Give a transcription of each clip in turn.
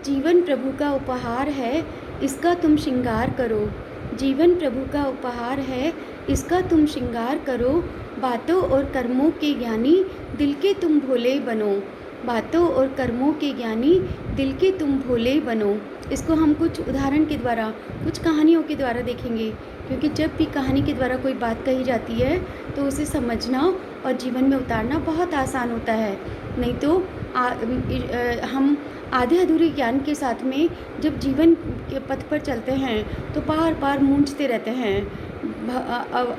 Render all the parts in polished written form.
जीवन प्रभु का उपहार है, इसका तुम श्रृंगार करो। जीवन प्रभु का उपहार है, इसका तुम श्रृंगार करो। बातों और कर्मों के ज्ञानी, दिल के तुम भोले बनो। बातों और कर्मों के ज्ञानी, दिल के तुम भोले बनो। इसको हम कुछ उदाहरण के द्वारा, कुछ कहानियों के द्वारा देखेंगे, क्योंकि जब भी कहानी के द्वारा कोई बात कही जाती है तो उसे समझना और जीवन में उतारना बहुत आसान होता है। नहीं तो हम आधे अधूरे ज्ञान के साथ में जब जीवन के पथ पर चलते हैं तो बार बार मूंझते रहते हैं।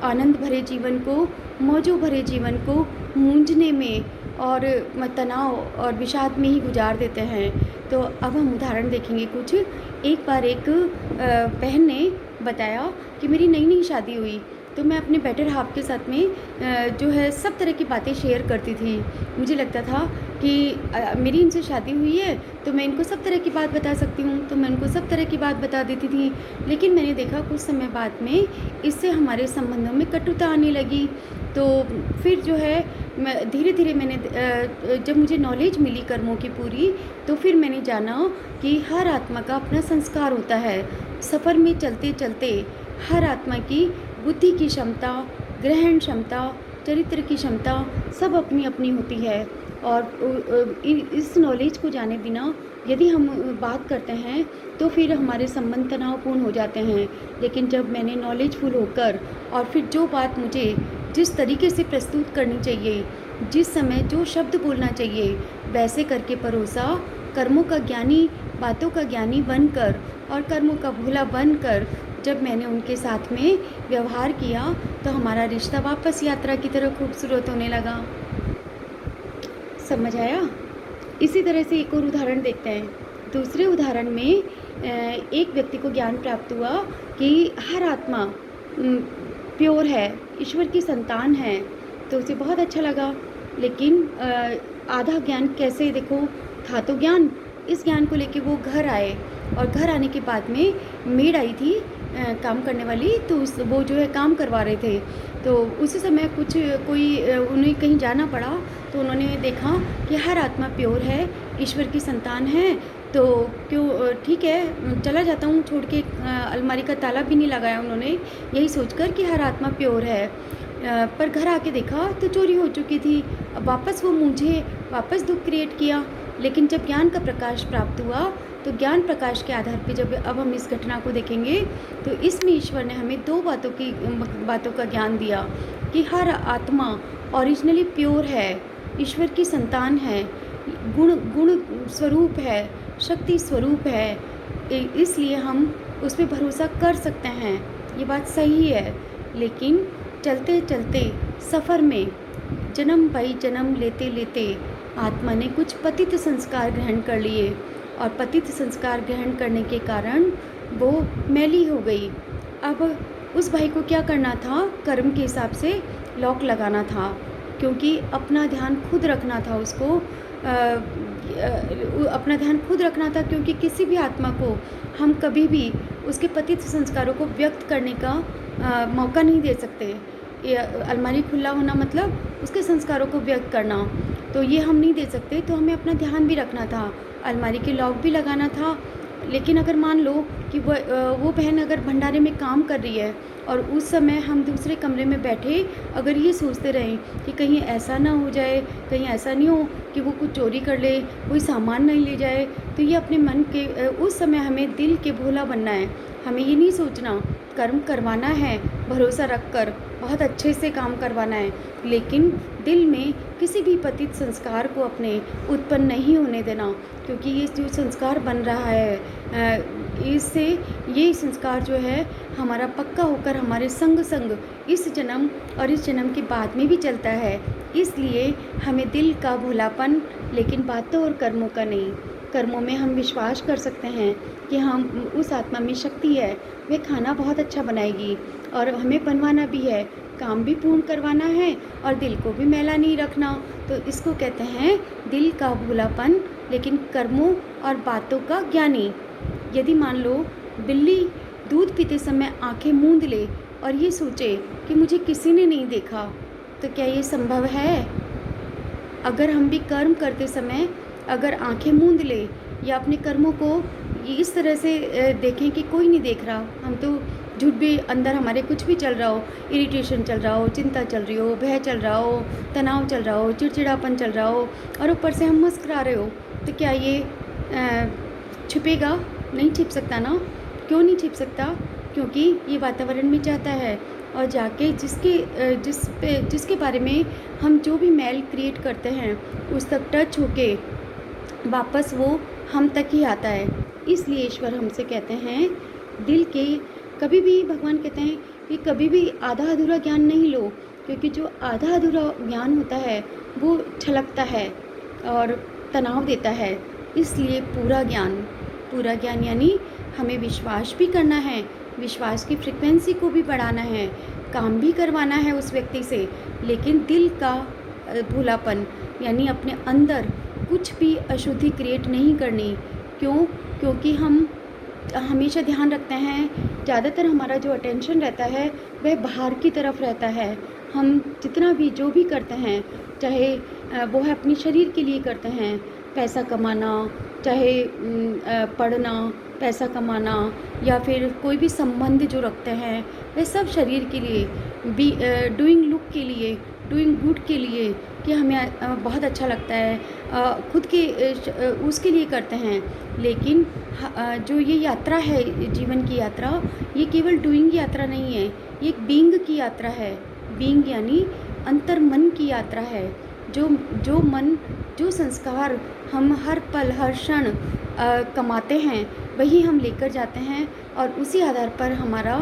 आनंद भरे जीवन को, मौजों भरे जीवन को मूंझने में और तनाव और विषाद में ही गुजार देते हैं। तो अब हम उदाहरण देखेंगे कुछ। एक बार एक बहन ने बताया कि मेरी नई नई शादी हुई तो मैं अपने बेटर हाफ के साथ में जो है सब तरह की बातें शेयर करती थी। मुझे लगता था कि मेरी इनसे शादी हुई है तो मैं इनको सब तरह की बात बता सकती हूँ, तो मैं उनको सब तरह की बात बता देती थी। लेकिन मैंने देखा कुछ समय बाद में इससे हमारे संबंधों में कटुता आने लगी। तो फिर जो है मैं धीरे धीरे मैंने जब मुझे नॉलेज मिली कर्मों की पूरी, तो फिर मैंने जाना कि हर आत्मा का अपना संस्कार होता है। सफ़र में चलते चलते हर आत्मा की बुद्धि की क्षमता, ग्रहण क्षमता, चरित्र की क्षमता सब अपनी अपनी होती है। और इस नॉलेज को जाने बिना यदि हम बात करते हैं तो फिर हमारे संबंध तनावपूर्ण हो जाते हैं। लेकिन जब मैंने नॉलेजफुल होकर और फिर जो बात मुझे जिस तरीके से प्रस्तुत करनी चाहिए, जिस समय जो शब्द बोलना चाहिए, वैसे करके परोसा, कर्मों का ज्ञानी, बातों का ज्ञानी बनकर और कर्मों का भोला बनकर जब मैंने उनके साथ में व्यवहार किया तो हमारा रिश्ता वापस यात्रा की तरह खूबसूरत होने लगा। समझ आया? इसी तरह से एक और उदाहरण देखते हैं। दूसरे उदाहरण में एक व्यक्ति को ज्ञान प्राप्त हुआ कि हर आत्मा प्योर है, ईश्वर की संतान है, तो उसे बहुत अच्छा लगा। लेकिन आधा ज्ञान कैसे, देखो था तो ज्ञान, इस ज्ञान को लेके वो घर आए और घर आने के बाद में मेड आई थी काम करने वाली, तो वो जो है काम करवा रहे थे। तो उसी समय उन्हें कहीं जाना पड़ा तो उन्होंने देखा कि हर आत्मा प्योर है, ईश्वर की संतान है, तो क्यों ठीक है चला जाता हूँ छोड़ के। अलमारी का ताला भी नहीं लगाया उन्होंने, यही सोचकर कि हर आत्मा प्योर है। पर घर आके देखा तो चोरी हो चुकी थी। अब वापस वो मुझे वापस दुख क्रिएट किया। लेकिन जब ज्ञान का प्रकाश प्राप्त हुआ तो ज्ञान प्रकाश के आधार पे जब अब हम इस घटना को देखेंगे तो इसमें ईश्वर ने हमें दो बातों का ज्ञान दिया कि हर आत्मा ओरिजिनली प्योर है, ईश्वर की संतान है, गुण स्वरूप है, शक्ति स्वरूप है, इसलिए हम उस पर भरोसा कर सकते हैं। ये बात सही है। लेकिन चलते चलते सफ़र में जन्म बाई जन्म लेते लेते आत्मा ने कुछ पतित संस्कार ग्रहण कर लिए और पतित संस्कार ग्रहण करने के कारण वो मैली हो गई। अब उस भाई को क्या करना था? कर्म के हिसाब से लॉक लगाना था, क्योंकि अपना ध्यान खुद रखना था उसको। अपना ध्यान खुद रखना था, क्योंकि किसी भी आत्मा को हम कभी भी उसके पतित संस्कारों को व्यक्त करने का मौका नहीं दे सकते। अलमारी खुला होना मतलब उसके संस्कारों को व्यक्त करना, तो ये हम नहीं दे सकते। तो हमें अपना ध्यान भी रखना था, अलमारी के लॉक भी लगाना था। लेकिन अगर मान लो कि वो बहन अगर भंडारे में काम कर रही है और उस समय हम दूसरे कमरे में बैठे अगर ये सोचते रहें कि कहीं ऐसा ना हो जाए, कहीं ऐसा नहीं हो कि वो कुछ चोरी कर ले, कोई सामान नहीं ले जाए, तो ये अपने मन के उस समय हमें दिल के भोला बनना है। हमें ये नहीं सोचना, कर्म करवाना है भरोसा रख कर, बहुत अच्छे से काम करवाना है, लेकिन दिल में किसी भी पतित संस्कार को अपने उत्पन्न नहीं होने देना। क्योंकि ये जो संस्कार बन रहा है इससे ये संस्कार जो है हमारा पक्का होकर हमारे संग इस जन्म और इस जन्म के बाद में भी चलता है। इसलिए हमें दिल का भोलापन, लेकिन बातों और कर्मों का नहीं। कर्मों में हम विश्वास कर सकते हैं कि हम उस आत्मा में शक्ति है, वह खाना बहुत अच्छा बनाएगी और हमें बनवाना भी है, काम भी पूर्ण करवाना है और दिल को भी मैला नहीं रखना। तो इसको कहते हैं दिल का भोलापन, लेकिन कर्मों और बातों का ज्ञानी। यदि मान लो बिल्ली दूध पीते समय आंखें मूंद ले और ये सोचे कि मुझे किसी ने नहीं देखा, तो क्या ये संभव है? अगर हम भी कर्म करते समय अगर आंखें मूंद ले या अपने कर्मों को ये इस तरह से देखें कि कोई नहीं देख रहा, हम तो झूठ भी अंदर हमारे कुछ भी चल रहा हो, इरिटेशन चल रहा हो, चिंता चल रही हो, भय चल रहा हो, तनाव चल रहा हो, चिड़चिड़ापन चल रहा हो और ऊपर से हम मुस्कुरा रहे हो, तो क्या ये छिपेगा? नहीं छिप सकता ना। क्यों नहीं छिप सकता? क्योंकि ये वातावरण में जाता है और जाके जिसके बारे में हम जो भी मैल क्रिएट करते हैं उस तक टच होके वापस वो हम तक ही आता है। इसलिए ईश्वर हमसे कहते हैं दिल के कभी भी, भगवान कहते हैं कि कभी भी आधा अधूरा ज्ञान नहीं लो, क्योंकि जो आधा अधूरा ज्ञान होता है वो छलकता है और तनाव देता है। इसलिए पूरा ज्ञान यानी हमें विश्वास भी करना है, विश्वास की फ्रिक्वेंसी को भी बढ़ाना है, काम भी करवाना है उस व्यक्ति से, लेकिन दिल का भूलापन यानी अपने अंदर कुछ भी अशुद्धि क्रिएट नहीं करनी। क्यों? क्योंकि हम हमेशा ध्यान रखते हैं, ज़्यादातर हमारा जो अटेंशन रहता है वह बाहर की तरफ रहता है। हम जितना भी जो भी करते हैं, चाहे वो है अपने शरीर के लिए करते हैं, पैसा कमाना, चाहे पढ़ना, पैसा कमाना, या फिर कोई भी संबंध जो रखते हैं वह सब शरीर के लिए, डूइंग लुक के लिए, डूइंग गुड के लिए, कि हमें बहुत अच्छा लगता है, खुद के उसके लिए करते हैं। लेकिन जो ये यात्रा है, जीवन की यात्रा, ये केवल डूइंग यात्रा नहीं है, ये एक बीइंग की यात्रा है। बीइंग यानी अंतर्मन की यात्रा है। जो मन, जो संस्कार हम हर पल हर क्षण कमाते हैं वही हम लेकर जाते हैं और उसी आधार पर हमारा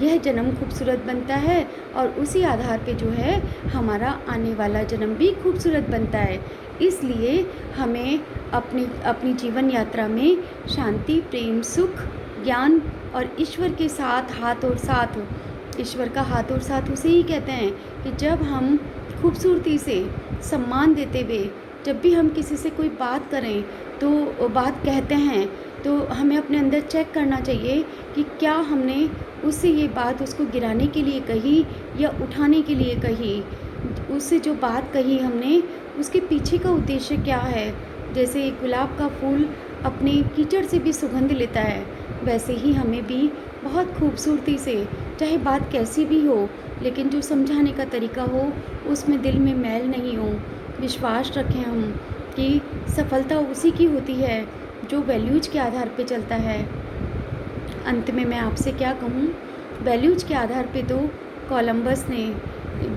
यह जन्म खूबसूरत बनता है और उसी आधार पे जो है हमारा आने वाला जन्म भी खूबसूरत बनता है। इसलिए हमें अपनी जीवन यात्रा में शांति, प्रेम, सुख, ज्ञान और ईश्वर के साथ हाथ और साथ, ईश्वर का हाथ और साथ उसे ही कहते हैं कि जब हम खूबसूरती से सम्मान देते हुए, जब भी हम किसी से कोई बात करें तो बात कहते हैं, तो हमें अपने अंदर चेक करना चाहिए कि क्या हमने उससे ये बात उसको गिराने के लिए कही या उठाने के लिए कही। उससे जो बात कही हमने, उसके पीछे का उद्देश्य क्या है। जैसे गुलाब का फूल अपने कीचड़ से भी सुगंध लेता है, वैसे ही हमें भी बहुत खूबसूरती से, चाहे बात कैसी भी हो, लेकिन जो समझाने का तरीका हो उसमें दिल में मैल नहीं हो। विश्वास रखें हम कि सफलता उसी की होती है जो वैल्यूज़ के आधार पे चलता है। अंत में मैं आपसे क्या कहूँ, वैल्यूज़ के आधार पे तो कोलंबस ने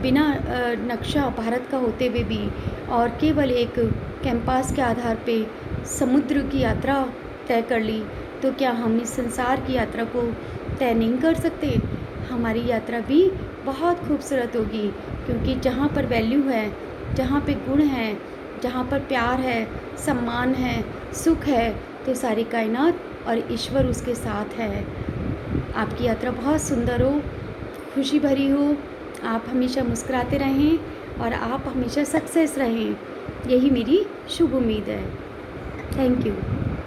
बिना नक्शा भारत का होते हुए भी और केवल एक कैंपास के आधार पे समुद्र की यात्रा तय कर ली, तो क्या हम इस संसार की यात्रा को तय नहीं कर सकते? हमारी यात्रा भी बहुत खूबसूरत होगी, क्योंकि जहाँ पर वैल्यू है, जहाँ पे गुण है, जहाँ पर प्यार है, सम्मान है, सुख है, तो सारी कायनात और ईश्वर उसके साथ है। आपकी यात्रा बहुत सुंदर हो, खुशी भरी हो, आप हमेशा मुस्कुराते रहें और आप हमेशा सक्सेस रहें, यही मेरी शुभ उम्मीद है। Thank you.